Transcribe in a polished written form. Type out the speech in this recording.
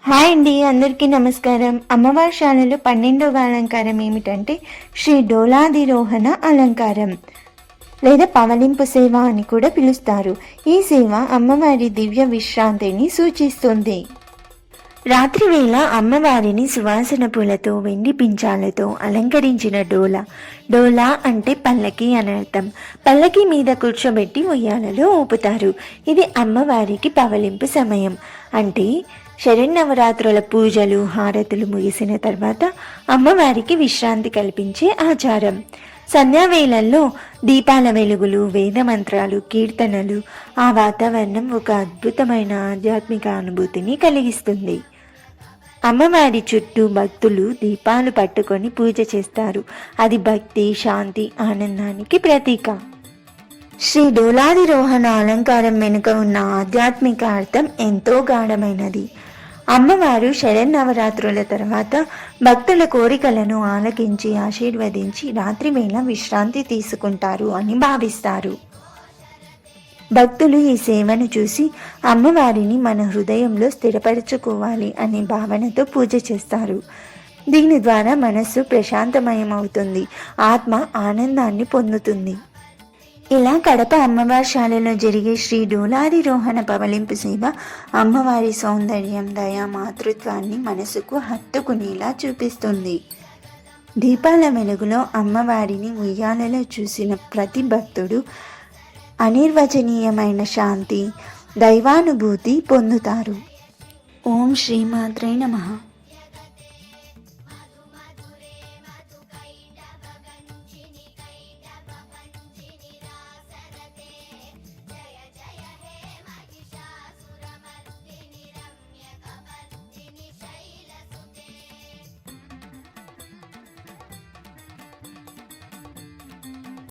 Hi అండి, అందరికీ నమస్కారం. అమ్మవారి శాలలో 12వ అలంకారం ఏమిటంటే శ్రీ డోలాదిరోహణ అలంకారం లేదా పవలింపు సేవ అని కూడా పిలుస్తారు. ఈ సేవ అమ్మవారి దివ్య విశ్రాంతిని సూచిస్తుంది. రాత్రివేళ అమ్మవారిని సువాసన పూలతో, వెండి పించాలతో అలంకరించిన డోలా అంటే పల్లకి అనర్థం. పల్లకి మీద కూర్చోబెట్టి ఉయ్యాలలో ఊపుతారు. ఇది అమ్మవారికి పవలింపు సమయం. అంటే శరన్నవరాత్రుల పూజలు, హారతులు ముగిసిన తర్వాత అమ్మవారికి విశ్రాంతి కల్పించే ఆచారం. సంధ్యావేళల్లో దీపాల వెలుగులు, వేద మంత్రాలు, కీర్తనలు, ఆ వాతావరణం ఒక అద్భుతమైన ఆధ్యాత్మిక అనుభూతిని కలిగిస్తుంది. అమ్మవారి చుట్టూ భక్తులు దీపాలు పట్టుకొని పూజ చేస్తారు. అది భక్తి, శాంతి, ఆనందానికి ప్రతీక. శ్రీ డోలాదిరోహణ అలంకారం వెనుక ఉన్న ఆధ్యాత్మిక అర్థం ఎంతో గాఢమైనది. అమ్మవారు శరన్నవరాత్రుల తర్వాత భక్తుల కోరికలను ఆలకించి ఆశీర్వదించి రాత్రివేళ విశ్రాంతి తీసుకుంటారు అని భావిస్తారు. భక్తులు ఈ సేవను చూసి అమ్మవారిని మన హృదయంలో స్థిరపరచుకోవాలి అనే భావనతో పూజ చేస్తారు. దీని ద్వారా మనస్సు ప్రశాంతమయమవుతుంది, ఆత్మ ఆనందాన్ని పొందుతుంది. ఇలా కడప అమ్మవారి శాలలో జరిగే శ్రీ డోలాదిరోహణ పవలింపు సేవ అమ్మవారి సౌందర్యం, దయ, మాతృత్వాన్ని మనసుకు హత్తుకునేలా చూపిస్తుంది. దీపాల వెలుగులో అమ్మవారిని ఉయ్యాలలో చూసిన ప్రతి భక్తుడు అనిర్వచనీయమైన శాంతి, దైవానుభూతి పొందుతారు. ఓం శ్రీమాత్రే నమః.